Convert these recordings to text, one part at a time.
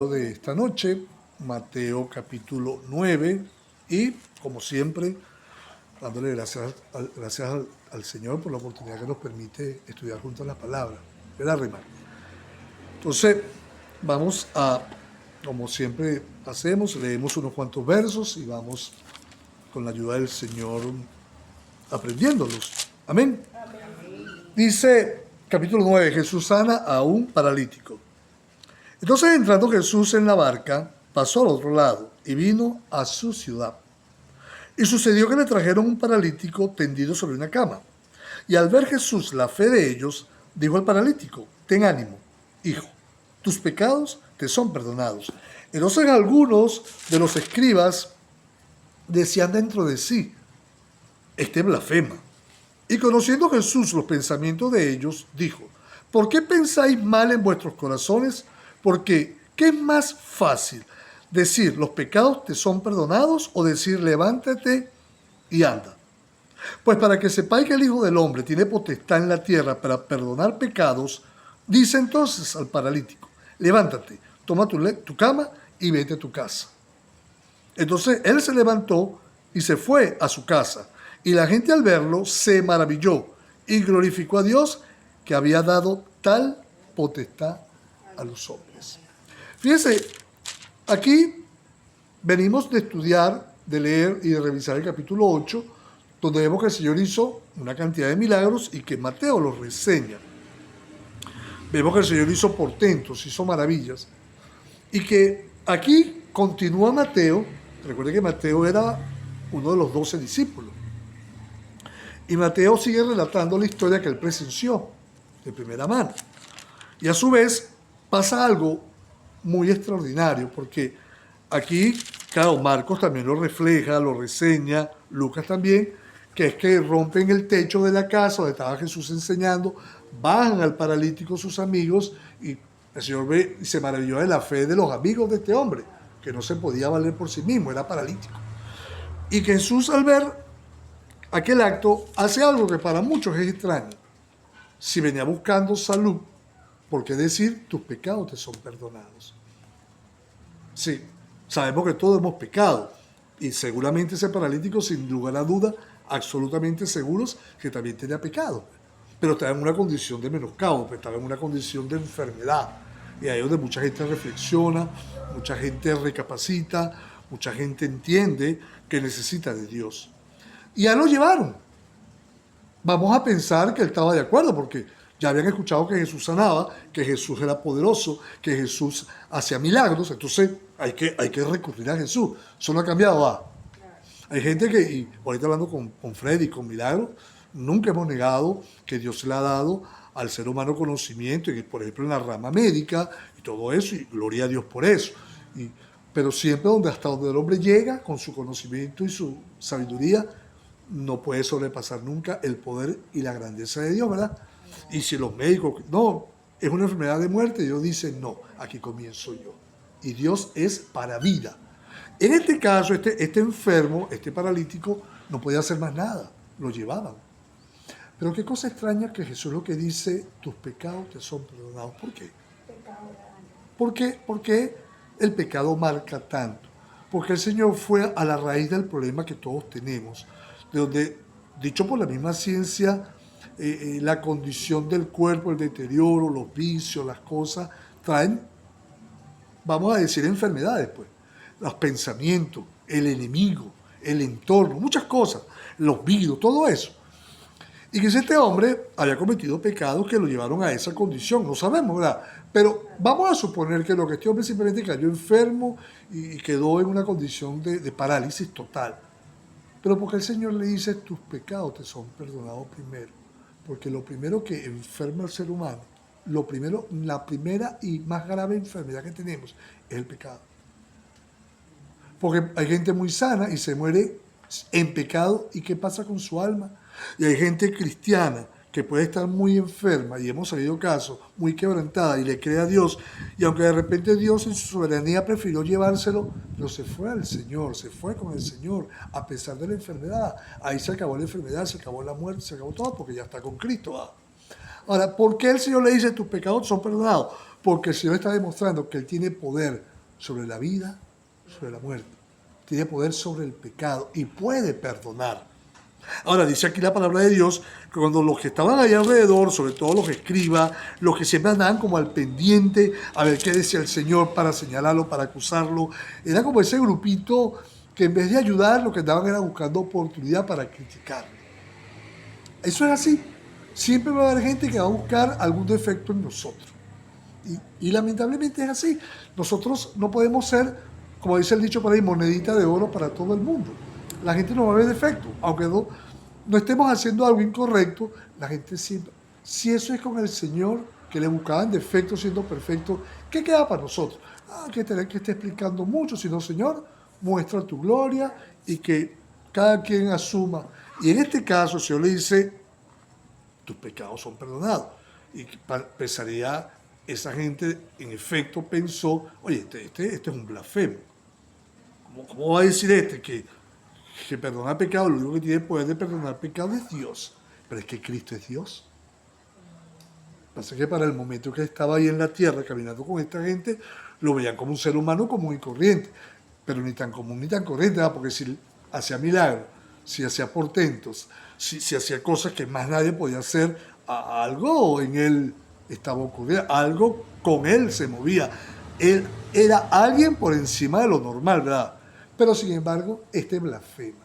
De esta noche, Mateo capítulo 9, y como siempre, dándole gracias al Señor por la oportunidad que nos permite estudiar juntos las palabras, ¿verdad, Remar? Entonces, vamos a, como siempre hacemos, leemos unos cuantos versos y vamos con la ayuda del Señor aprendiéndolos. Amén. Dice capítulo 9, Jesús sana a un paralítico. Entonces, entrando Jesús en la barca, pasó al otro lado y vino a su ciudad. Y sucedió que le trajeron un paralítico tendido sobre una cama. Y al ver Jesús la fe de ellos, dijo al paralítico: ten ánimo, hijo, tus pecados te son perdonados. Entonces algunos de los escribas decían dentro de sí: este blasfema. Y conociendo Jesús los pensamientos de ellos, dijo: ¿por qué pensáis mal en vuestros corazones? Porque, ¿qué es más fácil? ¿Decir los pecados te son perdonados o decir levántate y anda? Pues para que sepáis que el Hijo del Hombre tiene potestad en la tierra para perdonar pecados, dice entonces al paralítico: levántate, toma tu cama y vete a tu casa. Entonces él se levantó y se fue a su casa. Y la gente al verlo se maravilló y glorificó a Dios que había dado tal potestad a los hombres. Fíjense, aquí venimos de estudiar, de leer y de revisar el capítulo 8, donde vemos que el Señor hizo una cantidad de milagros y que Mateo los reseña. Vemos que el Señor hizo portentos, hizo maravillas, y que aquí continúa Mateo. Recuerden que Mateo era uno de los 12 discípulos. Y Mateo sigue relatando la historia que él presenció de primera mano. Y a su vez pasa algo muy extraordinario, porque aquí, claro, Marcos también lo refleja, lo reseña, Lucas también, que es que rompen el techo de la casa donde estaba Jesús enseñando, bajan al paralítico sus amigos, y el Señor ve y se maravilló de la fe de los amigos de este hombre, que no se podía valer por sí mismo, era paralítico. Y que Jesús, al ver aquel acto, hace algo que para muchos es extraño. Si venía buscando salud, ¿por qué decir tus pecados te son perdonados? Sí, sabemos que todos hemos pecado, y seguramente ese paralítico, sin lugar a duda, absolutamente seguros que también tenía pecado, pero estaba en una condición de menoscabo, pues estaba en una condición de enfermedad, y ahí es donde mucha gente reflexiona, mucha gente recapacita, mucha gente entiende que necesita de Dios. Y ya lo llevaron. Vamos a pensar que él estaba de acuerdo, porque ya habían escuchado que Jesús sanaba, que Jesús era poderoso, que Jesús hacía milagros, entonces hay que recurrir a Jesús. Eso no ha cambiado. Hay gente que, y ahorita hablando con Freddy, con Milagro, nunca hemos negado que Dios le ha dado al ser humano conocimiento, y por ejemplo en la rama médica y todo eso, y gloria a Dios por eso. Pero siempre hasta donde el hombre llega con su conocimiento y su sabiduría, no puede sobrepasar nunca el poder y la grandeza de Dios, ¿verdad? Y si los médicos, no, es una enfermedad de muerte, Dios dice, no, aquí comienzo yo. Y Dios es para vida. En este caso, este enfermo, este paralítico, no podía hacer más nada, lo llevaban. Pero qué cosa extraña que Jesús lo que dice: tus pecados te son perdonados. ¿Por qué? ¿Por qué el pecado marca tanto? Porque el Señor fue a la raíz del problema que todos tenemos, de donde, dicho por la misma ciencia, la condición del cuerpo, el deterioro, los vicios, las cosas, traen, vamos a decir, enfermedades, pues. Los pensamientos, el enemigo, el entorno, muchas cosas, los virus, todo eso. Y que este hombre había cometido pecados que lo llevaron a esa condición, no sabemos, ¿verdad? Pero vamos a suponer que este hombre simplemente cayó enfermo y quedó en una condición de parálisis total. Pero porque el Señor le dice: tus pecados te son perdonados primero. Porque lo primero que enferma al ser humano, la primera y más grave enfermedad que tenemos es el pecado. Porque hay gente muy sana y se muere en pecado, ¿y qué pasa con su alma? Y hay gente cristiana que puede estar muy enferma, y hemos sabido casos, muy quebrantada, y le cree a Dios, y aunque de repente Dios en su soberanía prefirió llevárselo, pero se fue al Señor, se fue con el Señor, a pesar de la enfermedad. Ahí se acabó la enfermedad, se acabó la muerte, se acabó todo, porque ya está con Cristo. Ahora, ¿por qué el Señor le dice: tus pecados son perdonados? Porque el Señor está demostrando que Él tiene poder sobre la vida, sobre la muerte. Tiene poder sobre el pecado y puede perdonar. Ahora, dice aquí la palabra de Dios que cuando los que estaban allá alrededor, sobre todo los escribas, los que siempre andaban como al pendiente a ver qué decía el Señor para señalarlo, para acusarlo, era como ese grupito que en vez de ayudar, lo que andaban era buscando oportunidad para criticarlo. Eso es así. Siempre va a haber gente que va a buscar algún defecto en nosotros. Y lamentablemente es así. Nosotros no podemos ser, como dice el dicho por ahí, monedita de oro para todo el mundo. La gente no va a ver defectos, aunque no estemos haciendo algo incorrecto, la gente siempre... Si eso es con el Señor, que le buscaban defectos siendo perfecto, ¿qué queda para nosotros? Que tener que estar explicando mucho, sino Señor, muestra tu gloria y que cada quien asuma. Y en este caso el Señor le dice, tus pecados son perdonados. Y pensaría, esa gente en efecto pensó, oye, este es un blasfemo. ¿Cómo va a decir que perdonar pecado, lo único que tiene poder de perdonar pecado es Dios? Pero es que Cristo es Dios. Pasa que para el momento que estaba ahí en la tierra caminando con esta gente, lo veían como un ser humano común y corriente, pero ni tan común ni tan corriente, porque si hacía milagros, si hacía portentos, si hacía cosas que más nadie podía hacer, algo en él estaba ocurriendo, algo con él se movía. Él era alguien por encima de lo normal, ¿verdad? Pero sin embargo, blasfema.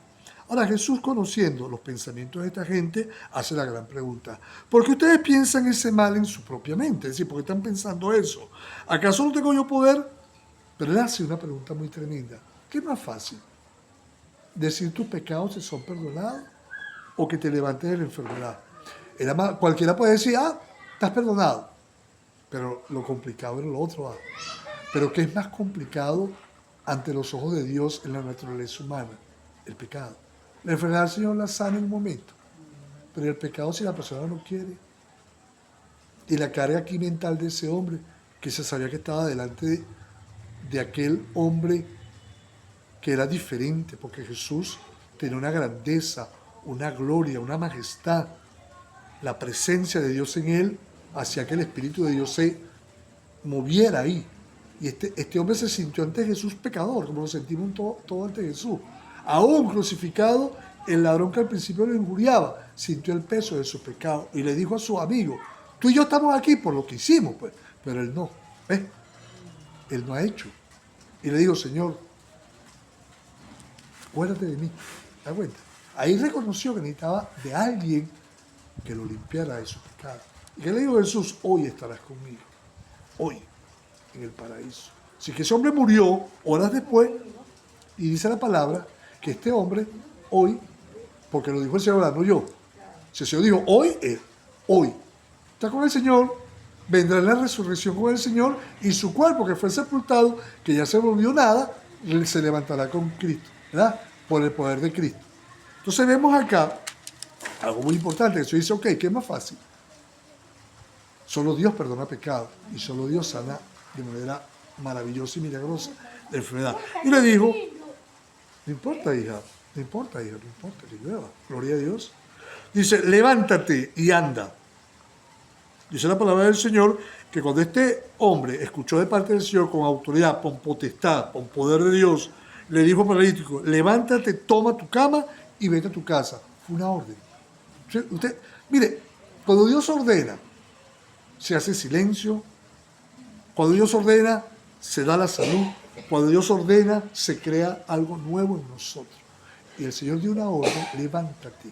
Ahora Jesús, conociendo los pensamientos de esta gente, hace la gran pregunta: ¿por qué ustedes piensan ese mal en su propia mente? Es decir, ¿por qué están pensando eso? ¿Acaso no tengo yo poder? Pero él hace una pregunta muy tremenda. ¿Qué es más fácil? ¿Decir tus pecados te son perdonados o que te levantes de la enfermedad? Cualquiera puede decir, estás perdonado. Pero lo complicado era lo otro. Pero ¿qué es más complicado ante los ojos de Dios en la naturaleza humana? El pecado. La enfermedad el Señor la sana en un momento, pero el pecado, si la persona no quiere, y la carga aquí mental de ese hombre, que se sabía que estaba delante de aquel hombre que era diferente, porque Jesús tenía una grandeza, una gloria, una majestad. La presencia de Dios en él hacía que el Espíritu de Dios se moviera ahí. Y este hombre se sintió ante Jesús pecador, como lo sentimos todo ante Jesús. Aún crucificado, el ladrón que al principio lo injuriaba, sintió el peso de su pecado y le dijo a su amigo: tú y yo estamos aquí por lo que hicimos, pues. Pero él no, ¿ves? Él no ha hecho. Y le dijo: Señor, acuérdate de mí. ¿Te das cuenta? Ahí reconoció que necesitaba de alguien que lo limpiara de su pecado. ¿Y qué le dijo Jesús? Hoy estarás conmigo. Hoy, en el paraíso. Así que ese hombre murió horas después, y dice la palabra que este hombre hoy, porque lo dijo el Señor, no yo. Si el Señor dijo hoy, hoy está con el Señor, vendrá en la resurrección con el Señor, y su cuerpo que fue sepultado, que ya se volvió nada, se levantará con Cristo, ¿verdad? Por el poder de Cristo. Entonces vemos acá algo muy importante. El Señor dice, ok, ¿qué es más fácil? Solo Dios perdona pecado y solo Dios sana de manera maravillosa y milagrosa la enfermedad. Y le dijo: no importa, hija, no importa, que llueva. Gloria a Dios. Dice: levántate y anda. Dice la palabra del Señor que cuando este hombre escuchó de parte del Señor con autoridad, con potestad, con poder de Dios, le dijo al paralítico: levántate, toma tu cama y vete a tu casa. Fue una orden. Mire, cuando Dios ordena, se hace silencio. Cuando Dios ordena, se da la salud. Cuando Dios ordena, se crea algo nuevo en nosotros. Y el Señor dio una orden: levántate.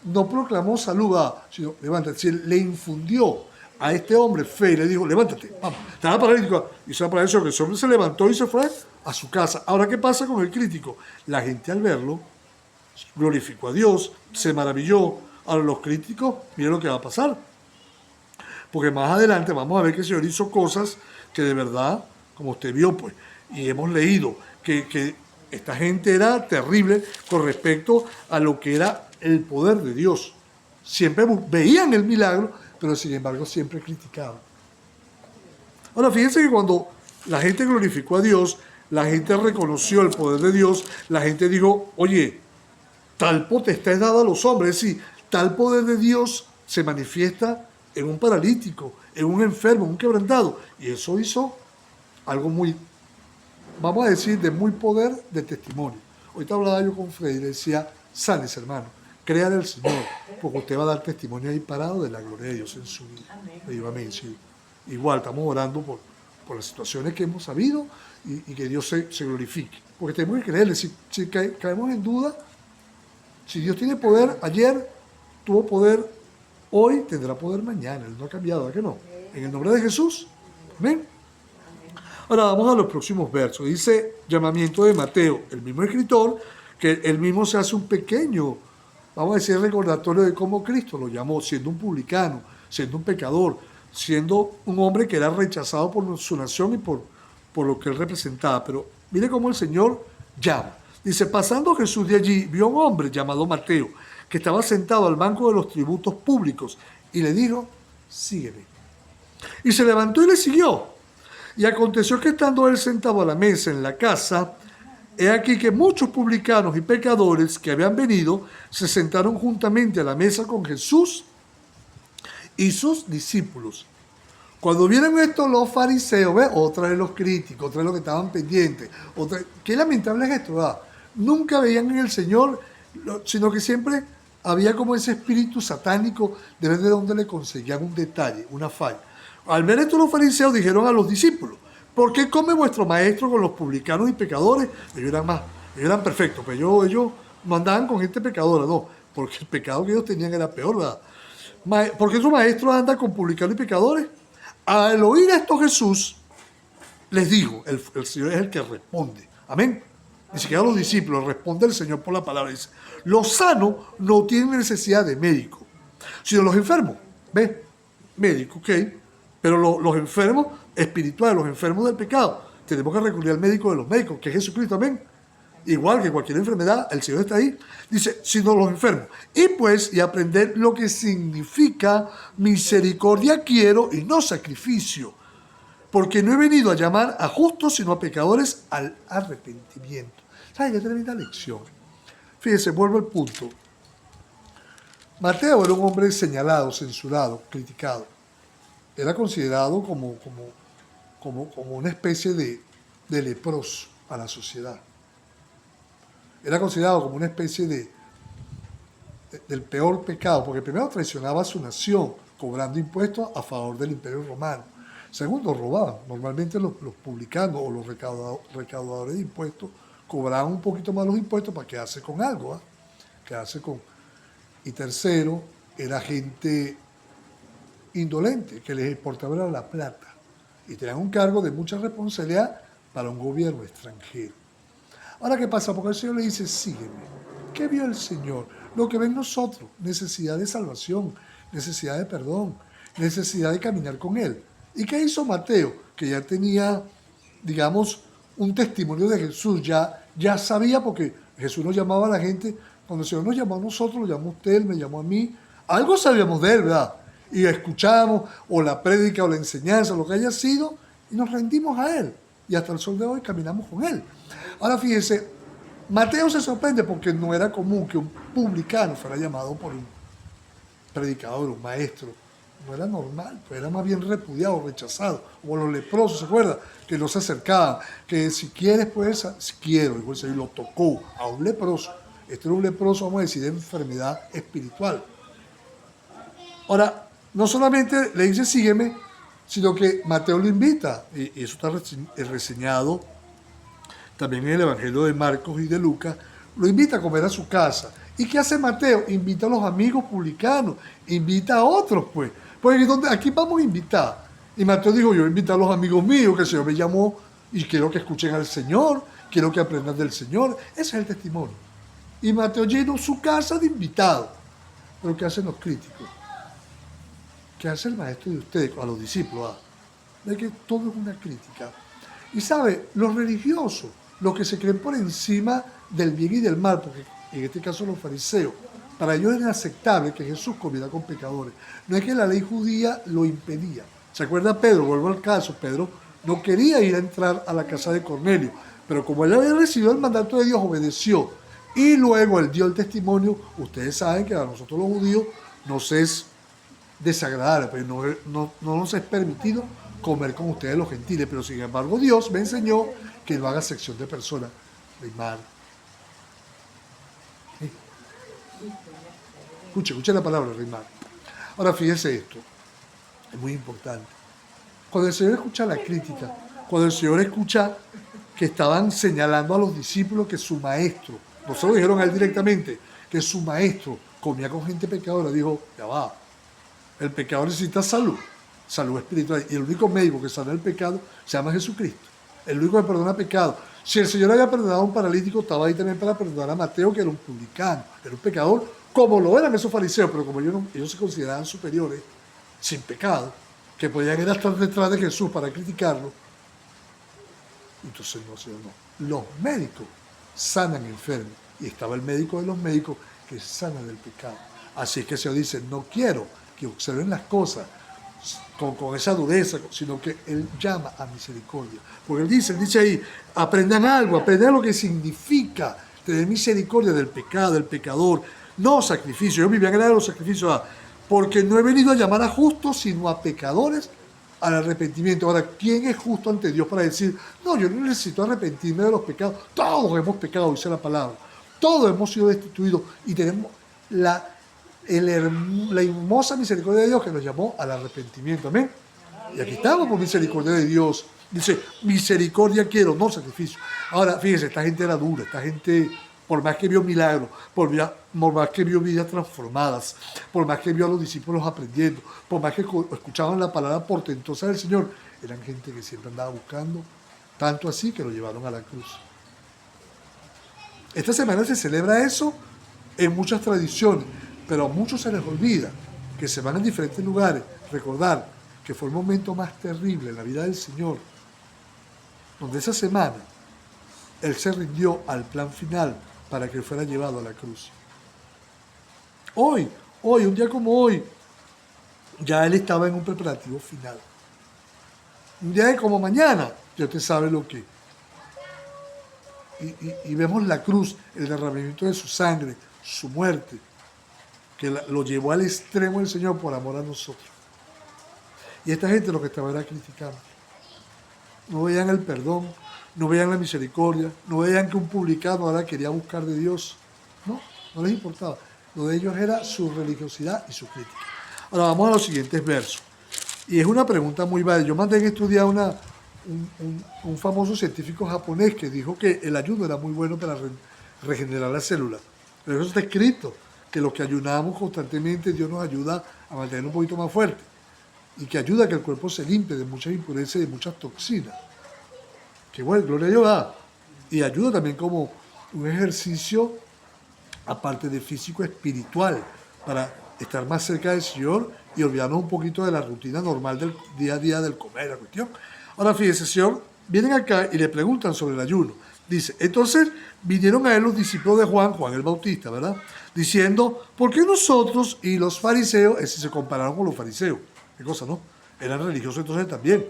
No proclamó salud, sino levántate. Si le infundió a este hombre fe y le dijo: levántate, vamos. Estaba paralítico. Y se apareció que ese hombre se levantó y se fue a su casa. Ahora, ¿qué pasa con el crítico? La gente, al verlo, glorificó a Dios, se maravilló. Ahora los críticos, miren lo que va a pasar. Porque más adelante vamos a ver que el Señor hizo cosas que de verdad, como usted vio, pues, y hemos leído, que esta gente era terrible con respecto a lo que era el poder de Dios. Siempre veían el milagro, pero sin embargo siempre criticaban. Ahora, fíjense que cuando la gente glorificó a Dios, la gente reconoció el poder de Dios, la gente dijo: oye, tal potestad es dada a los hombres. Es decir, tal poder de Dios se manifiesta en un paralítico, en un enfermo, en un quebrantado. Y eso hizo algo muy vamos a decir, de muy poder de testimonio. Ahorita hablaba yo con Freddy y le decía, sales hermano, créale al Señor, porque usted va a dar testimonio ahí parado de la gloria de Dios en su vida. Le digo amén, sí. Igual estamos orando por las situaciones que hemos sabido y que Dios se glorifique. Porque tenemos que creerle, si caemos en duda, si Dios tiene poder ayer, tuvo poder hoy, tendrá poder mañana. Él no ha cambiado, ¿verdad que no? En el nombre de Jesús. Amén. Ahora vamos a los próximos versos. Dice llamamiento de Mateo, el mismo escritor, que él mismo se hace un pequeño, vamos a decir, recordatorio de cómo Cristo lo llamó, siendo un publicano, siendo un pecador, siendo un hombre que era rechazado por su nación y por lo que él representaba. Pero mire cómo el Señor llama. Dice, pasando Jesús de allí, vio a un hombre llamado Mateo, que estaba sentado al banco de los tributos públicos, y le dijo, sígueme. Y se levantó y le siguió. Y aconteció que estando él sentado a la mesa en la casa, he aquí que muchos publicanos y pecadores que habían venido se sentaron juntamente a la mesa con Jesús y sus discípulos. Cuando vieron esto los fariseos, ¿ves? Otra vez los críticos, otra vez los que estaban pendientes, qué lamentable es esto, ¿verdad? Nunca veían en el Señor, sino que siempre había como ese espíritu satánico de ver de dónde le conseguían un detalle, una falla. Al ver esto los fariseos dijeron a los discípulos, ¿por qué come vuestro maestro con los publicanos y pecadores? Ellos eran perfectos, pero ellos no andaban con gente pecadora, no, porque el pecado que ellos tenían era peor, ¿verdad? ¿Por qué su maestro anda con publicanos y pecadores? Al oír esto Jesús les dijo, el Señor es el que responde, amén. Ni siquiera los discípulos, responde el Señor por la palabra, dice, los sanos no tienen necesidad de médico, sino los enfermos, ¿ves? Médico, ok, pero los enfermos espirituales, los enfermos del pecado, tenemos que recurrir al médico de los médicos, que es Jesucristo, amén. Igual que cualquier enfermedad, el Señor está ahí. Dice, sino los enfermos. Y aprender lo que significa misericordia quiero y no sacrificio. Porque no he venido a llamar a justos, sino a pecadores al arrepentimiento. ¿Saben qué tremenda lección? Fíjense, vuelvo al punto. Mateo era un hombre señalado, censurado, criticado. Era considerado como una especie de leproso a la sociedad. Era considerado como una especie del peor pecado, porque primero traicionaba a su nación, cobrando impuestos a favor del Imperio Romano. Segundo, robaban. Normalmente los publicanos o los recaudadores de impuestos cobraban un poquito más los impuestos para quedarse con algo, ¿eh? Quedarse con... Y tercero, era gente indolente, que les importaba la plata. Y tenían un cargo de mucha responsabilidad para un gobierno extranjero. Ahora, ¿qué pasa? Porque el Señor le dice, sígueme. ¿Qué vio el Señor? Lo que ven nosotros, necesidad de salvación, necesidad de perdón, necesidad de caminar con Él. ¿Y qué hizo Mateo? Que ya tenía, digamos, un testimonio de Jesús, ya sabía, porque Jesús nos llamaba a la gente, cuando el Señor nos llamó a nosotros, lo llamó a usted, Él me llamó a mí, algo sabíamos de Él, ¿verdad? Y escuchamos, o la prédica, o la enseñanza, lo que haya sido, y nos rendimos a Él. Y hasta el sol de hoy caminamos con Él. Ahora fíjense, Mateo se sorprende porque no era común que un publicano fuera llamado por un predicador, un maestro. No era normal, pues era más bien repudiado, rechazado. Como los leprosos, ¿se acuerdan? Que no se acercaban, que si quieres, pues, si quiero, dijo el Señor, lo tocó a un leproso. Este era un leproso, vamos a decir, de enfermedad espiritual. Ahora, no solamente le dice sígueme, sino que Mateo lo invita, y eso está reseñado también en el Evangelio de Marcos y de Lucas, lo invita a comer a su casa. ¿Y qué hace Mateo? Invita a los amigos publicanos, invita a otros, pues. Porque aquí vamos a invitar. Y Mateo dijo, yo invito a los amigos míos, que el Señor me llamó, y quiero que escuchen al Señor, quiero que aprendan del Señor. Ese es el testimonio. Y Mateo llenó su casa de invitados. Pero ¿qué hacen los críticos? ¿Qué hace el maestro de ustedes a los discípulos? De que todo es una crítica. Y sabe, los religiosos, los que se creen por encima del bien y del mal, porque en este caso los fariseos, para ellos era inaceptable que Jesús comiera con pecadores. No es que la ley judía lo impedía. ¿Se acuerda Pedro? Vuelvo al caso. Pedro no quería ir a entrar a la casa de Cornelio, pero como él había recibido el mandato de Dios, obedeció. Y luego él dio el testimonio. Ustedes saben que a nosotros los judíos nos es desagradable, pero no nos es permitido comer con ustedes los gentiles, pero sin embargo Dios me enseñó que no haga sección de personas. Reymar. ¿Sí? Escuche la palabra, Reymar. Ahora fíjese esto, es muy importante. Cuando el Señor escucha la crítica, cuando el Señor escucha que estaban señalando a los discípulos que su maestro, no se lo dijeron a él directamente, que su maestro comía con gente pecadora, dijo, ya va, el pecador necesita salud, salud espiritual, y el único médico que sana el pecado se llama Jesucristo, el único que perdona pecado. Si el Señor había perdonado a un paralítico, estaba ahí también para perdonar a Mateo, que era un publicano, era un pecador, como lo eran esos fariseos, pero como ellos se consideraban superiores, sin pecado, que podían ir hasta detrás de Jesús para criticarlo. Entonces no. Los médicos sanan enfermos, y estaba el médico de los médicos que sana del pecado. Así es que el Señor dice, no quiero que observen las cosas con esa dureza, sino que Él llama a misericordia. Porque Él dice ahí, aprendan algo, aprendan lo que significa tener misericordia del pecado, del pecador, no sacrificio. Yo me voy a agregar los sacrificios, porque no he venido a llamar a justos, sino a pecadores al arrepentimiento. Ahora, ¿quién es justo ante Dios para decir, no, yo no necesito arrepentirme de los pecados? Todos hemos pecado, dice la palabra. Todos hemos sido destituidos y tenemos la hermosa misericordia de Dios que nos llamó al arrepentimiento. Amén. Y aquí estamos por misericordia de Dios. Dice, misericordia quiero, no sacrificio. Ahora, fíjense, esta gente era dura, esta gente, por más que vio milagros, por más que vio vidas transformadas, por más que vio a los discípulos aprendiendo, por más que escuchaban la palabra portentosa del Señor, eran gente que siempre andaba buscando, tanto así que lo llevaron a la cruz. Esta semana se celebra eso en muchas tradiciones, pero a muchos se les olvida que se van en diferentes lugares. Recordar que fue el momento más terrible en la vida del Señor, donde esa semana Él se rindió al plan final para que fuera llevado a la cruz. Hoy, un día como hoy, ya Él estaba en un preparativo final. Un día como mañana, ya usted sabe lo que. Y vemos la cruz, el derramamiento de su sangre, su muerte, que lo llevó al extremo del Señor por amor a nosotros. Y esta gente lo que estaba era criticando. No veían el perdón, no veían la misericordia, no veían que un publicano ahora quería buscar de Dios. No les importaba. Lo de ellos era su religiosidad y su crítica. Ahora vamos a los siguientes versos. Y es una pregunta muy válida. Yo mandé en estudiar un famoso científico japonés que dijo que el ayuno era muy bueno para regenerar las células. Pero eso está escrito, que los que ayunamos constantemente, Dios nos ayuda a mantener un poquito más fuerte y que ayuda a que el cuerpo se limpie de muchas impurezas y de muchas toxinas. Que bueno, gloria a Dios. Y ayuda también como un ejercicio, aparte de físico, espiritual, para estar más cerca del Señor y olvidarnos un poquito de la rutina normal del día a día del comer, la cuestión. Ahora fíjense, Señor, vienen acá y le preguntan sobre el ayuno. Dice, entonces vinieron a él los discípulos de Juan el Bautista, ¿verdad? Diciendo, ¿por qué nosotros y los fariseos, si se compararon con los fariseos? ¿Qué cosa, no? Eran religiosos entonces también,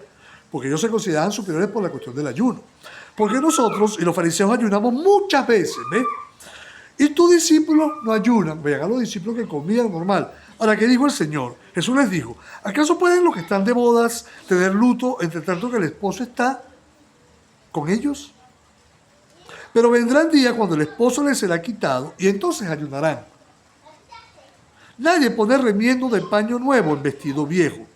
porque ellos se consideraban superiores por la cuestión del ayuno. ¿Por qué nosotros y los fariseos ayunamos muchas veces, ¿ves? Y tus discípulos no ayunan. Vean a los discípulos que comían normal. Ahora, ¿qué dijo el Señor? Jesús les dijo, ¿acaso pueden los que están de bodas tener luto entre tanto que el esposo está con ellos? Pero vendrán días cuando el esposo les será quitado y entonces ayunarán. Nadie pone remiendo de paño nuevo en vestido viejo,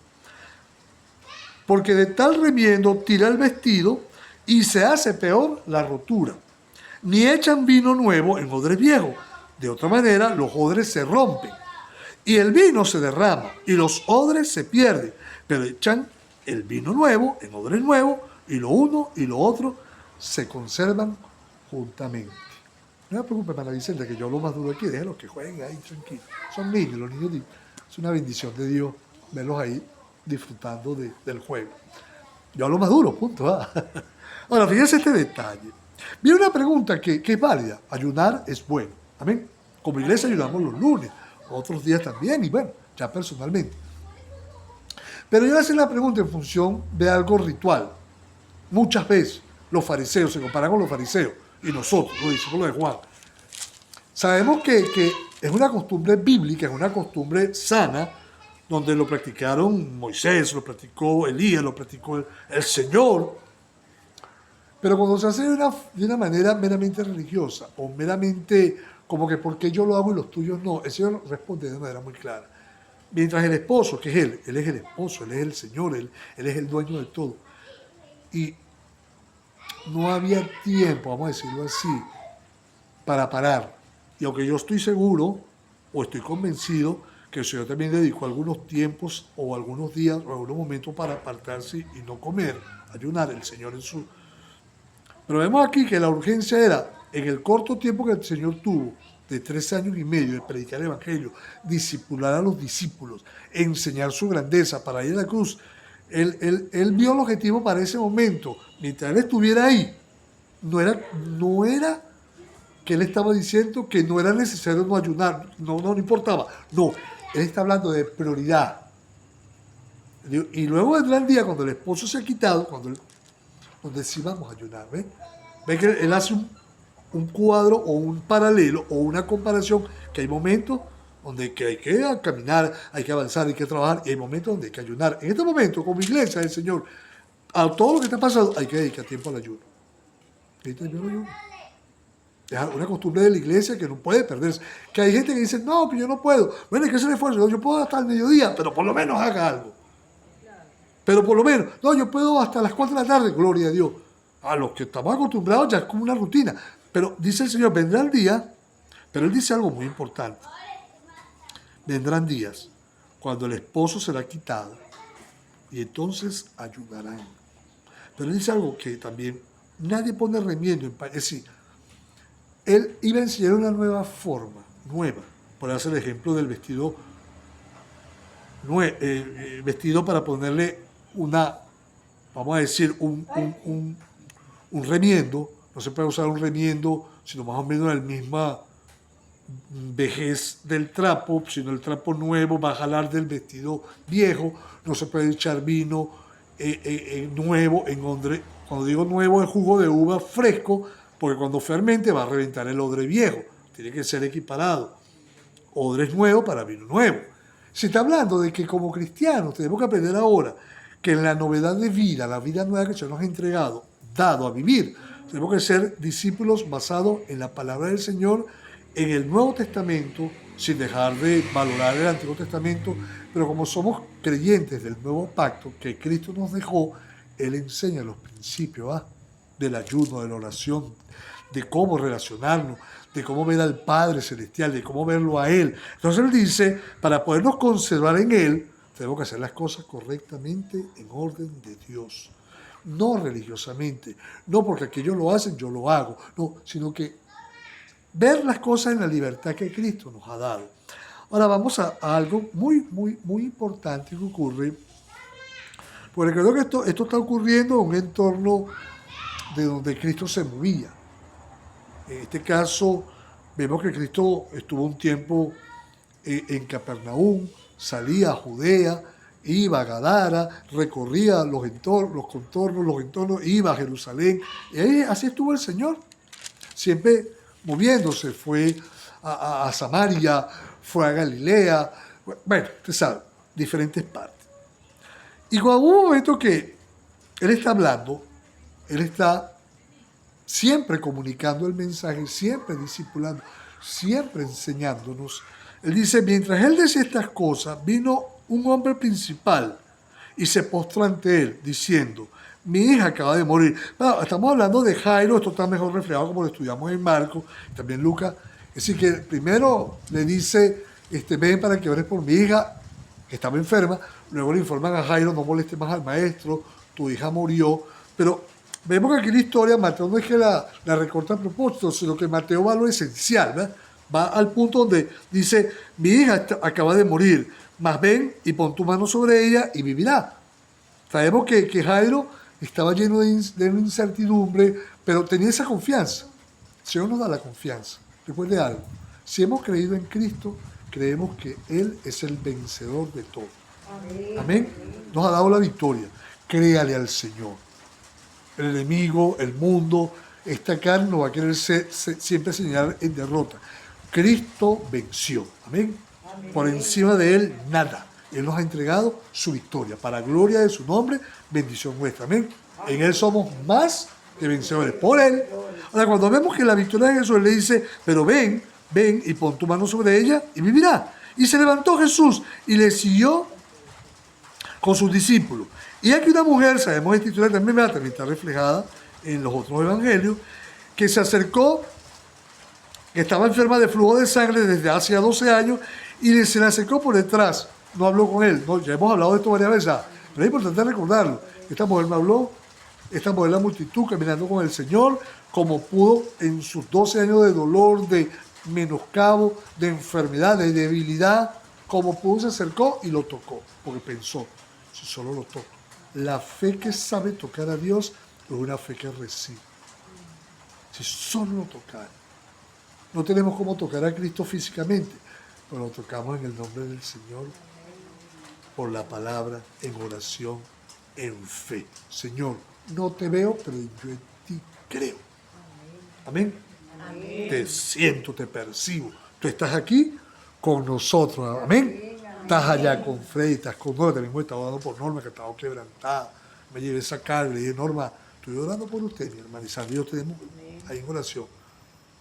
porque de tal remiendo tira el vestido y se hace peor la rotura. Ni echan vino nuevo en odres viejos. De otra manera, los odres se rompen y el vino se derrama y los odres se pierden. Pero echan el vino nuevo en odres nuevos y lo uno y lo otro se conservan juntamente. No me preocupe, hermana Vicente, que yo hablo más duro aquí. Déjenlos que jueguen ahí tranquilos. Son niños, los niños es una bendición de Dios verlos ahí disfrutando del juego. Yo hablo más duro, punto. Ahora, fíjense este detalle. Viene una pregunta que es válida. Ayunar es bueno. Amén. Como iglesia ayunamos los lunes, otros días también, y bueno, ya personalmente. Pero yo voy a hacer la pregunta en función de algo ritual. Muchas veces los fariseos se comparan con los fariseos y nosotros, los discípulos de Juan. Sabemos que es una costumbre bíblica, es una costumbre sana donde lo practicaron Moisés, lo practicó Elías, lo practicó el Señor. Pero cuando se hace de una manera meramente religiosa o meramente como que porque yo lo hago y los tuyos no, el Señor responde de una manera muy clara. Mientras el esposo, que es él es el esposo, él es el Señor, él es el dueño de todo. Y no había tiempo, vamos a decirlo así, para parar. Y aunque yo estoy seguro o estoy convencido que el Señor también dedicó algunos tiempos o algunos días o algunos momentos para apartarse y no comer, ayunar, el Señor en su... Pero vemos aquí que la urgencia era, en el corto tiempo que el Señor tuvo, de 3 años y medio, de predicar el Evangelio, discipular a los discípulos, enseñar su grandeza para ir a la cruz. Él vio el objetivo para ese momento. Mientras él estuviera ahí, no era que él estaba diciendo que no era necesario no ayunar, no importaba. No, él está hablando de prioridad. Y luego vendrá el día cuando el esposo se ha quitado, donde sí vamos a ayunar. ¿Ves? ¿Ves que él hace un cuadro o un paralelo o una comparación, que hay momentos donde hay que caminar, hay que avanzar, hay que trabajar, y hay momentos donde hay que ayunar. En este momento, como iglesia del Señor, a todo lo que está pasando, hay que dedicar tiempo al ayuno. Es una costumbre de la iglesia que no puede perderse. Que hay gente que dice, no, que yo no puedo. Bueno, hay que hacer esfuerzo. Yo puedo hasta el mediodía, pero por lo menos haga algo. Pero por lo menos, no, yo puedo hasta las 4 de la tarde, gloria a Dios. A los que estamos acostumbrados ya es como una rutina. Pero dice el Señor, vendrá el día, pero Él dice algo muy importante. Vendrán días cuando el esposo será quitado y entonces ayudarán. Pero Él dice algo que también nadie pone remiendo. Es decir, Él iba a enseñar una nueva forma, por hacer el ejemplo del vestido, vestido para ponerle vamos a decir, un remiendo. No se puede usar un remiendo, sino más o menos la misma vejez del trapo, sino el trapo nuevo va a jalar del vestido viejo. No se puede echar vino nuevo en odre. Cuando digo nuevo, es jugo de uva fresco, porque cuando fermente va a reventar el odre viejo. Tiene que ser equiparado. Odres nuevo para vino nuevo. Se está hablando de que como cristianos tenemos que aprender ahora que en la novedad de vida, la vida nueva que el Señor nos ha entregado, dado a vivir, tenemos que ser discípulos basados en la palabra del Señor, en el Nuevo Testamento, sin dejar de valorar el Antiguo Testamento, pero como somos creyentes del Nuevo Pacto que Cristo nos dejó, Él enseña los principios del ayuno, de la oración, de cómo relacionarnos, de cómo ver al Padre Celestial, de cómo verlo a Él. Entonces Él dice, para podernos conservar en Él, tenemos que hacer las cosas correctamente en orden de Dios. No religiosamente, no porque aquellos lo hacen, yo lo hago, no, sino que ver las cosas en la libertad que Cristo nos ha dado. Ahora vamos a algo muy, muy, muy importante que ocurre, porque creo que esto está ocurriendo en un entorno de donde Cristo se movía. En este caso, vemos que Cristo estuvo un tiempo en Capernaum, salía a Judea, iba a Gadara, recorría los contornos, iba a Jerusalén. Y ahí, así estuvo el Señor, siempre moviéndose. Fue a Samaria, fue a Galilea, bueno, usted sabe, diferentes partes. Y cuando hubo un momento que Él está hablando, Él está siempre comunicando el mensaje, siempre discipulando, siempre enseñándonos. Él dice, mientras Él decía estas cosas, vino un hombre principal y se postró ante Él, diciendo, mi hija acaba de morir. Bueno, estamos hablando de Jairo, esto está mejor reflejado como lo estudiamos en Marcos, también Lucas. Es decir, que primero le dice, ven para que ores por mi hija, que estaba enferma. Luego le informan a Jairo, no moleste más al maestro, tu hija murió. Pero vemos que aquí la historia, Mateo no es que la recorta a propósito, sino que Mateo va a lo esencial, ¿verdad? Va al punto donde dice, mi hija acaba de morir, mas ven y pon tu mano sobre ella y vivirá. Sabemos que Jairo estaba lleno de incertidumbre, pero tenía esa confianza. El Señor nos da la confianza. Recuerde algo, si hemos creído en Cristo, creemos que Él es el vencedor de todo. Amén. Nos ha dado la victoria. Créale al Señor. El enemigo, el mundo, esta carne no va a querer siempre señalar en derrota. Cristo venció. Amén. Por encima de Él, nada. Él nos ha entregado su victoria. Para gloria de su nombre, bendición nuestra. Amén. En Él somos más que vencedores. Por Él. Ahora, cuando vemos que la victoria de Jesús, Él le dice, pero ven y pon tu mano sobre ella y vivirá. Y se levantó Jesús y le siguió con sus discípulos. Y aquí una mujer, sabemos esta historia también está reflejada en los otros evangelios, que se acercó, que estaba enferma de flujo de sangre desde hace 12 años, y se le acercó por detrás, no habló con él, no, ya hemos hablado de esto varias veces, pero es importante recordarlo. Esta mujer no habló, esta mujer, la multitud caminando con el Señor, como pudo en sus 12 años de dolor, de menoscabo, de enfermedad, de debilidad, como pudo se acercó y lo tocó, porque pensó, si solo lo toco. La fe que sabe tocar a Dios es una fe que recibe. Si solo lo tocar. No tenemos cómo tocar a Cristo físicamente, pero lo tocamos en el nombre del Señor, por la palabra, en oración, en fe. Señor, no te veo, pero yo en ti creo. Amén. Amén. Te siento, te percibo. Tú estás aquí con nosotros. Amén. Estás allá con Freddy, estás con Norma. También hemos estado orando por Norma, que estaba quebrantada. Me llevé esa carga, le dije, Norma, estoy orando por usted, mi hermana. Y Sandra y yo tenemos ahí en oración.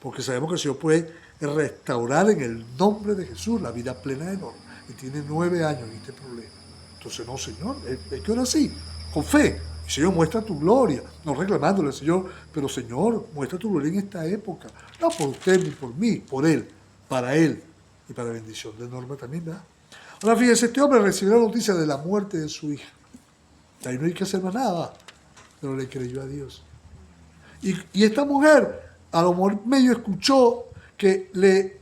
Porque sabemos que el Señor puede restaurar en el nombre de Jesús la vida plena de Norma. Y tiene 9 años en este problema. Entonces, no, Señor, hay que orar así, con fe. Señor, muestra tu gloria. No reclamándole al Señor, pero Señor, muestra tu gloria en esta época. No por usted ni por mí, por Él, para Él y para la bendición de Norma también, ¿verdad? Ahora fíjense, este hombre recibió la noticia de la muerte de su hija. Ahí no hay que hacer más nada, pero le creyó a Dios. Y esta mujer, a lo mejor medio escuchó que le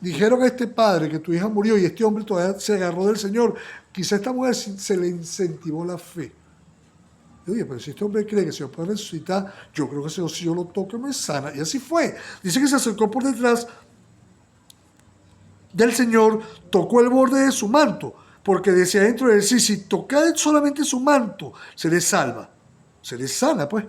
dijeron a este padre que tu hija murió y este hombre todavía se agarró del Señor. Quizá a esta mujer se le incentivó la fe. Y, oye, pero si este hombre cree que el Señor puede resucitar, yo creo que si yo lo toco me sana. Y así fue. Dice que se acercó por detrás del Señor, tocó el borde de su manto, porque decía dentro de él, si toca solamente su manto, seré salva, seré sana, pues.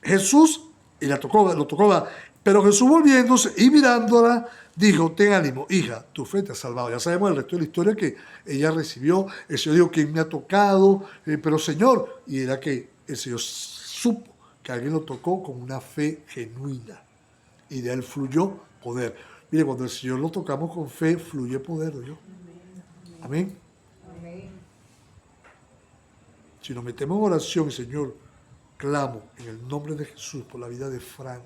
Jesús, y lo tocó, pero Jesús volviéndose y mirándola, dijo, ten ánimo, hija, tu fe te ha salvado. Ya sabemos el resto de la historia que ella recibió, el Señor dijo, ¿quién me ha tocado? Pero Señor, y era que el Señor supo que alguien lo tocó con una fe genuina, y de él fluyó poder. Mire, cuando el Señor lo tocamos con fe, fluye poder, ¿no? Amén. Amén. Si nos metemos en oración, Señor, clamo en el nombre de Jesús por la vida de Frank.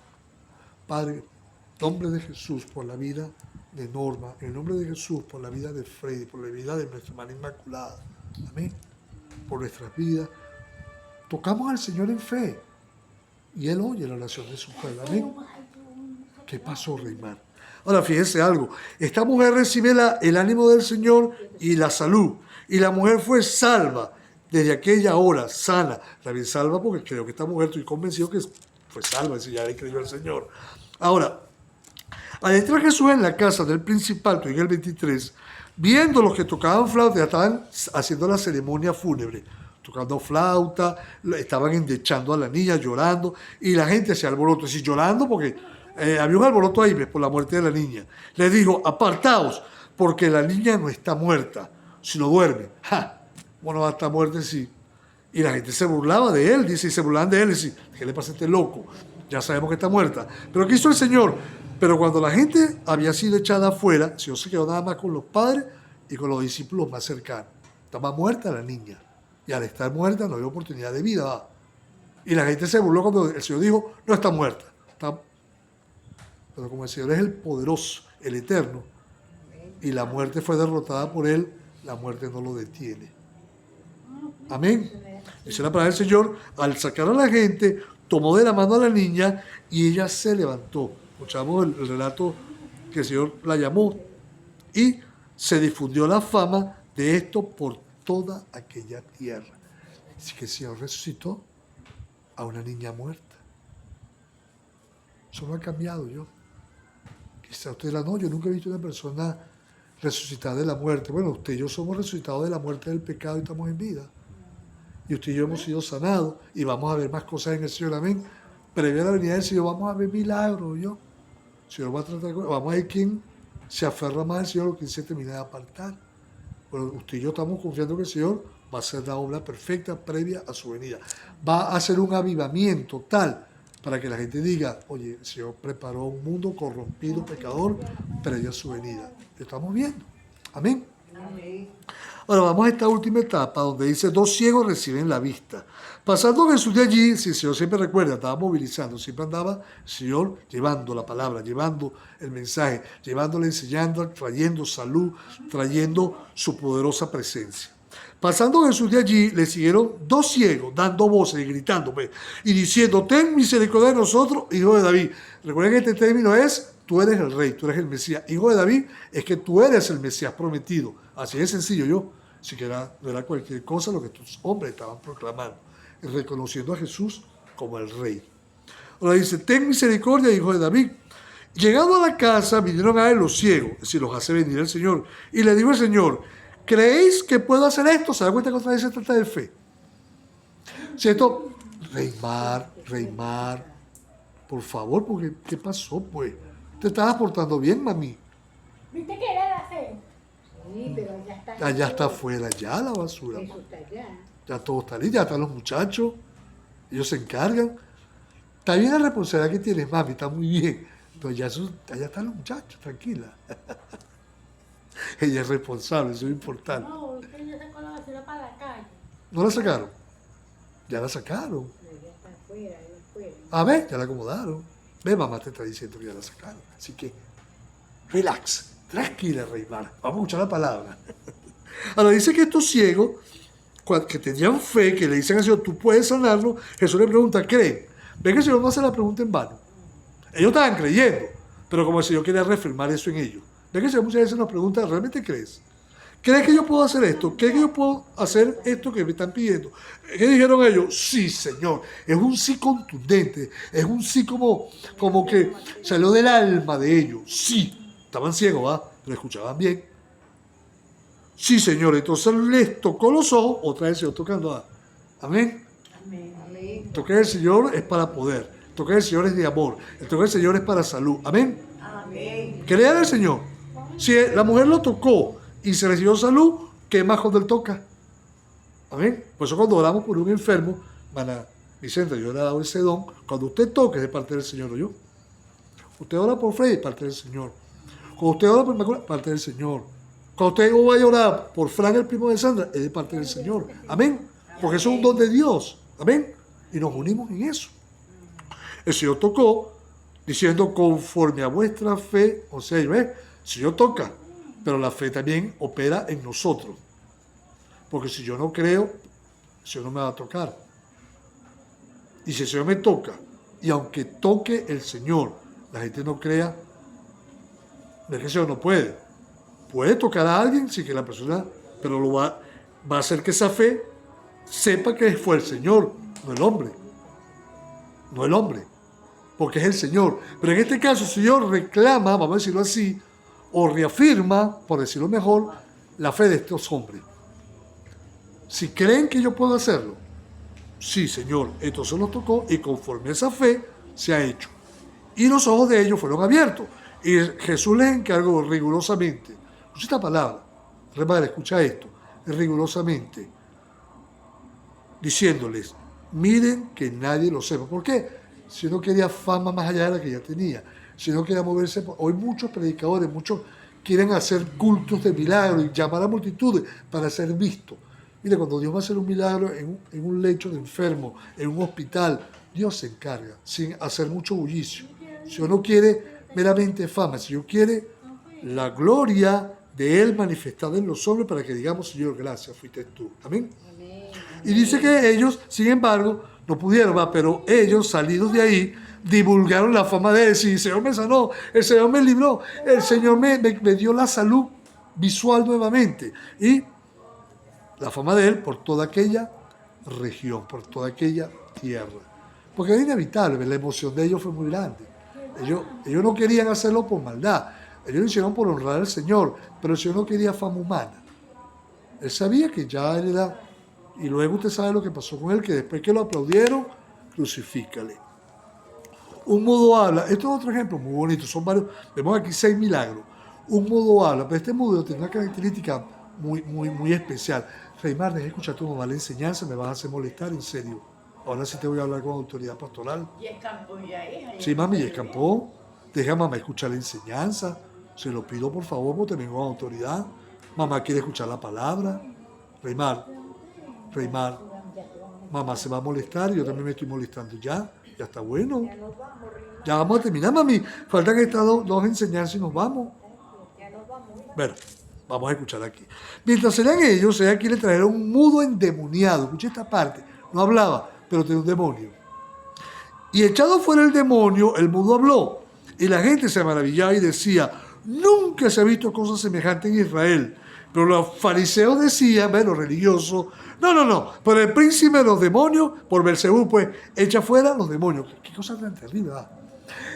Padre, en el nombre de Jesús por la vida de Norma. En el nombre de Jesús por la vida de Freddy, por la vida de nuestra hermana Inmaculada. Amén. Por nuestras vidas. Tocamos al Señor en fe. Y Él oye la oración de su pueblo. Amén. ¿Qué pasó, Reymar? Ahora, fíjense algo. Esta mujer recibe el ánimo del Señor y la salud. Y la mujer fue salva desde aquella hora, sana. También salva porque creo que esta mujer, estoy convencido que fue salva, si ya le creyó al Señor. Ahora, al entrar Jesús en la casa del principal, en el 23, viendo los que tocaban flauta, ya estaban haciendo la ceremonia fúnebre, tocando flauta, estaban endechando a la niña, llorando, y la gente se alboroto, así llorando porque había un alboroto ahí por la muerte de la niña. Les dijo, apartaos, porque la niña no está muerta, sino duerme. ¡Ja! Bueno, va a estar muerta, sí. Y la gente se burlaba de él, dice, y se burlaban de él, y dice, ¿qué le pasa a este loco? Ya sabemos que está muerta. Pero ¿qué hizo el Señor? Pero cuando la gente había sido echada afuera, el Señor se quedó nada más con los padres y con los discípulos más cercanos. Estaba muerta la niña. Y al estar muerta no había oportunidad de vida. ¿Va? Y la gente se burló cuando el Señor dijo, no está muerta. Pero como el Señor es el poderoso, el eterno, y la muerte fue derrotada por Él, la muerte no lo detiene. Amén. Dice la palabra del Señor, al sacar a la gente, tomó de la mano a la niña y ella se levantó. Escuchamos el relato que el Señor la llamó y se difundió la fama de esto por toda aquella tierra. Así que el Señor resucitó a una niña muerta. Eso no ha cambiado yo. Quizá usted dirá, no, yo nunca he visto una persona resucitada de la muerte. Bueno, usted y yo somos resucitados de la muerte del pecado y estamos en vida. Y usted y yo hemos sido sanados y vamos a ver más cosas en el Señor. Amén. Previo a la venida del Señor vamos a ver milagros, ¿yo? El Señor va a tratar, vamos a ver quién se aferra más al Señor o quién se termina de apartar. Pero usted y yo estamos confiando que el Señor va a hacer la obra perfecta previa a su venida. Va a hacer un avivamiento tal para que la gente diga, oye, el Señor preparó un mundo corrompido, pecador, previo a su venida. Lo estamos viendo. Amén. Amén. Ahora vamos a esta última etapa donde dice, 2 ciegos reciben la vista. Pasando Jesús de allí, si el Señor siempre recuerda, estaba movilizando, siempre andaba el Señor llevando la palabra, llevando el mensaje, llevándole, enseñando, trayendo salud, trayendo su poderosa presencia. Pasando Jesús de allí, le siguieron 2 ciegos, dando voces y gritando, pues, y diciendo, ten misericordia de nosotros, hijo de David. Recuerden que este término es, tú eres el rey, tú eres el Mesías. Hijo de David es que tú eres el Mesías prometido. Así de sencillo yo. Si que no era cualquier cosa lo que estos hombres estaban proclamando, reconociendo a Jesús como el rey. Ahora dice, ten misericordia, hijo de David. Llegando a la casa, vinieron a él los ciegos, es decir, los hace venir el Señor. Y le dijo el Señor, ¿creéis que puedo hacer esto? ¿Se da cuenta que otra vez se trata de fe? ¿Cierto? Reymar, por favor, porque ¿qué pasó, pues? Te estabas portando bien, mami. ¿Viste que era la fe? Sí, pero ya está. Allá está afuera, ya la basura. Eso está allá. Ya todo está listo, ya están los muchachos. Ellos se encargan. Está bien la responsabilidad que tienes, mami, está muy bien. Pero ya allá están los muchachos, tranquila. Ella es responsable, eso es importante. No, usted ya sacó la basura para la calle. ¿No la sacaron? Ya la sacaron. Pero ya está afuera, ahí afuera. A ver, ya la acomodaron. Ve, mamá te está diciendo que ya la sacaron. Así que, relax, tranquila, Reymar. Vamos a escuchar la palabra. Ahora dice que estos ciegos, que tenían fe, que le dicen al Señor, tú puedes sanarlo, Jesús le pregunta, ¿creen? Ven que el Señor no hace la pregunta en vano. Ellos estaban creyendo, pero como el Señor quería reafirmar eso en ellos. Ven que el Señor muchas veces nos pregunta, ¿realmente crees? ¿Crees que yo puedo hacer esto? ¿Crees que yo puedo hacer esto que me están pidiendo? ¿Qué dijeron ellos? Sí, Señor. Es un sí contundente. Es un sí como que salió del alma de ellos. Sí. Estaban ciegos, ¿va? Pero escuchaban bien. Sí, Señor. Entonces les tocó los ojos. Otra vez el Señor tocando. Amén. Amén. El toque del Señor es para poder. El toque del Señor es de amor. El toque del Señor es para salud. Amén. Amén. Crean al Señor. Si la mujer lo tocó y se recibió salud, ¿qué más cuando él toca? Amén. Por eso cuando oramos por un enfermo, hermana Vicente, yo le he dado ese don, cuando usted toque es de parte del Señor, ¿o yo? Usted ora por Freddy, es parte del Señor. Cuando usted ora por Macula, parte del Señor. Cuando usted vaya a orar por Frank, el primo de Sandra, es de parte del Señor. Amén. Porque eso es un don de Dios. Amén. Y nos unimos en eso. El Señor tocó diciendo conforme a vuestra fe, o sea, ¿ves? El Señor toca, pero la fe también opera en nosotros. Porque si yo no creo, el Señor no me va a tocar. Y si el Señor me toca, y aunque toque el Señor, la gente no crea, es que el Señor no puede. Puede tocar a alguien sin que la persona, pero va a hacer que esa fe sepa que fue el Señor, no el hombre. No el hombre, porque es el Señor. Pero en este caso el Señor reclama, vamos a decirlo así, o reafirma, por decirlo mejor, la fe de estos hombres. Si creen que yo puedo hacerlo, sí, Señor, entonces nos tocó y conforme a esa fe se ha hecho. Y los ojos de ellos fueron abiertos. Y Jesús les encargó rigurosamente, escucha esta palabra, hermano, escucha esto, rigurosamente, diciéndoles, miren que nadie lo sepa. ¿Por qué? Si no quería fama más allá de la que ya tenía, si no quería moverse. Hoy muchos predicadores, muchos quieren hacer cultos de milagros y llamar a multitudes para ser vistos. Mire, cuando Dios va a hacer un milagro en un lecho de enfermo, en un hospital, Dios se encarga, sin hacer mucho bullicio. Si Dios no quiere meramente fama, si Dios quiere la gloria de Él manifestada en los hombres para que digamos, Señor, gracias, fuiste tú. Amén. Y dice que ellos, sin embargo, no pudieron, pero ellos, salidos de ahí, divulgaron la fama de Él. Si el Señor me sanó, el Señor me libró, el Señor me dio la salud visual nuevamente. Y la fama de Él por toda aquella región, por toda aquella tierra. Porque era inevitable, la emoción de ellos fue muy grande. Ellos no querían hacerlo por maldad, ellos lo hicieron por honrar al Señor, pero el Señor no quería fama humana. Él sabía que ya Él era... Y luego usted sabe lo que pasó con él, que después que lo aplaudieron, crucifícale. Un mudo habla. Esto es otro ejemplo muy bonito. Son varios. Vemos aquí 6 milagros. Un mudo habla. Pero este mudo tiene una característica muy especial. Reymar, deja de escuchar tu mamá la enseñanza, me vas a hacer molestar, en serio. Ahora sí te voy a hablar con autoridad pastoral. Y escampó ya, hija. Sí, mami, ya escapó. Deja a mamá escuchar la enseñanza. Se lo pido por favor, porque tengo autoridad. Mamá quiere escuchar la palabra. Reymar, Reymar, mamá se va a molestar, yo también me estoy molestando ya. Ya está bueno. Ya nos vamos, Rima. Ya vamos a terminar, mami. Faltan estas dos enseñanzas y nos vamos. Ya nos vamos. Bueno, vamos a escuchar aquí. Mientras serán ellos, ella quiere traer a un mudo endemoniado. Escucha esta parte. No hablaba, pero tenía un demonio. Y echado fuera el demonio, el mudo habló. Y la gente se maravillaba y decía, nunca se ha visto cosa semejante en Israel. Pero los fariseos decían, los religiosos, no, por el príncipe de los demonios, por Belcebú, pues, echa fuera los demonios. Qué cosa tan terrible, ¿verdad?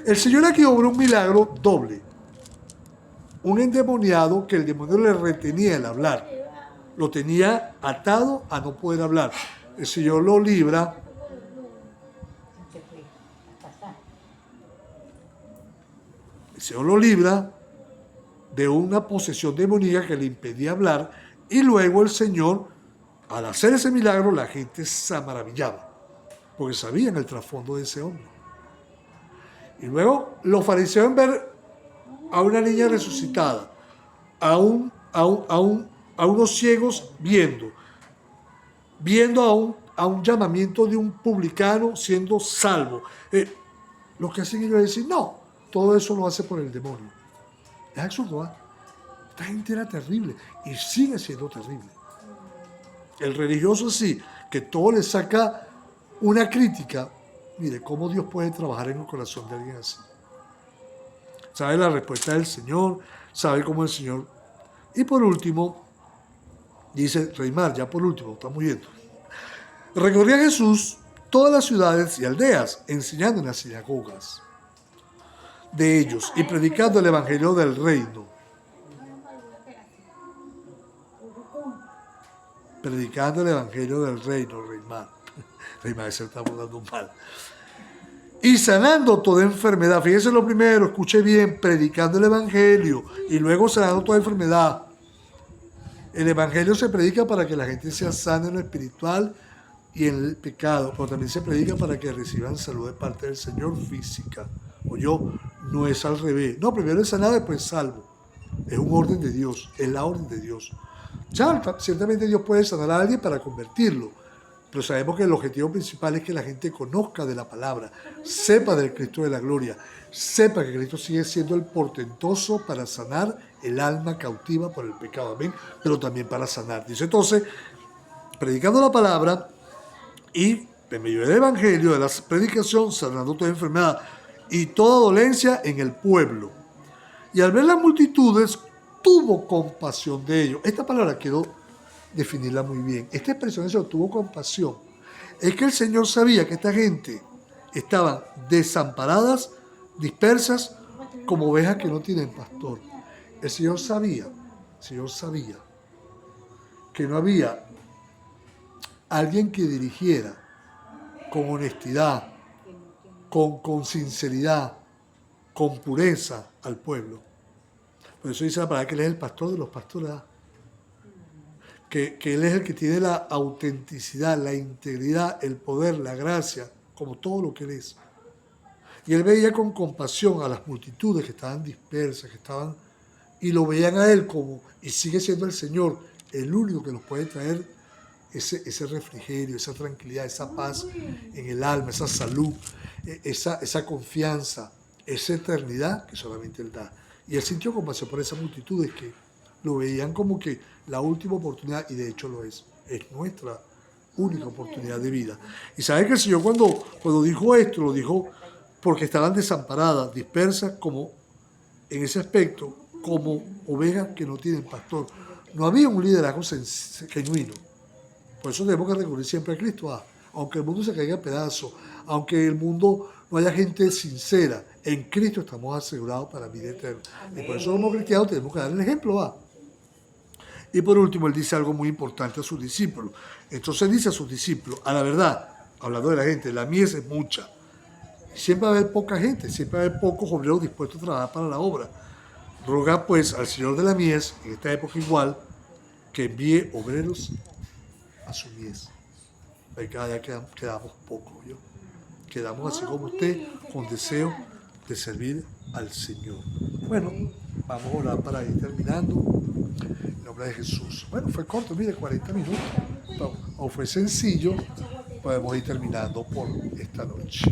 El Señor aquí obró un milagro doble. Un endemoniado que el demonio le retenía el hablar. Lo tenía atado a no poder hablar. El Señor lo libra. Se fue a pasar. El Señor lo libra de una posesión demoníaca que le impedía hablar. Y luego el Señor, al hacer ese milagro, la gente se maravillaba. Porque sabían el trasfondo de ese hombre. Y luego los fariseos en ver a una niña resucitada, a unos ciegos viendo a un llamamiento de un publicano siendo salvo. Lo que hacen ellos es decir, no, todo eso lo hace por el demonio. Es absurdo, ¿eh? Esta gente era terrible y sigue siendo terrible. El religioso sí, que todo le saca una crítica. Mire, cómo Dios puede trabajar en el corazón de alguien así. Sabe la respuesta del Señor, sabe cómo el Señor. Y por último, dice Reymar, ya por último, estamos yendo. Recorría Jesús todas las ciudades y aldeas, enseñando en las sinagogas de ellos y predicando el evangelio del reino. Predicando el evangelio del reino, Reymar. Reymar se está dando mal. Y sanando toda enfermedad. Fíjense lo primero, escuche bien, predicando el evangelio y luego sanando toda enfermedad. El evangelio se predica para que la gente sea sana en lo espiritual y en el pecado, pero también se predica para que reciban salud de parte del Señor física. O yo, no es al revés. No, primero es sanado, después salvo. Es un orden de Dios, es la orden de Dios. Ya, ciertamente Dios puede sanar a alguien para convertirlo, pero sabemos que el objetivo principal es que la gente conozca de la palabra, sepa del Cristo de la gloria, sepa que Cristo sigue siendo el portentoso para sanar el alma cautiva por el pecado, amén, pero también para sanar. Dice entonces, predicando la palabra y en medio del evangelio, de la predicación, sanando toda enfermedad y toda dolencia en el pueblo. Y al ver las multitudes, tuvo compasión de ellos. Esta palabra quiero definirla muy bien. Esta expresión de tuvo compasión. Es que el Señor sabía que esta gente estaban desamparadas, dispersas, como ovejas que no tienen pastor. El Señor sabía que no había alguien que dirigiera con honestidad, con sinceridad, con pureza al pueblo. Por eso dice la palabra que Él es el pastor de los pastores. Que Él es el que tiene la autenticidad, la integridad, el poder, la gracia, como todo lo que Él es. Y Él veía con compasión a las multitudes que estaban dispersas, y lo veían a Él como, y sigue siendo el Señor, el único que nos puede traer ese refrigerio, esa tranquilidad, esa paz en el alma, esa salud, esa confianza, esa eternidad que solamente Él da. Y Él sintió compasión por esas multitudes que lo veían como que la última oportunidad, y de hecho lo es nuestra única oportunidad de vida. Y sabe que el Señor cuando dijo esto, lo dijo porque estaban desamparadas, dispersas, como en ese aspecto, como ovejas que no tienen pastor. No había un liderazgo genuino. Por eso tenemos que recurrir siempre a Cristo. Aunque el mundo se caiga a pedazos, aunque el mundo no haya gente sincera, en Cristo estamos asegurados para vida eterna. Y por eso como cristianos tenemos que dar el ejemplo. Y por último, Él dice algo muy importante a sus discípulos. Entonces dice a sus discípulos, a la verdad, hablando de la gente, la mies es mucha. Siempre va a haber poca gente, siempre va a haber pocos obreros dispuestos a trabajar para la obra. Roga pues al Señor de la mies, en esta época igual, que envíe obreros a su mies. Ahí cada día quedamos poco, ¿yo? Quedamos así como usted, con deseo de servir al Señor. Bueno, vamos a orar para ir terminando. En nombre de Jesús. Bueno, fue corto, mire, 40 minutos. O fue sencillo, podemos ir terminando por esta noche.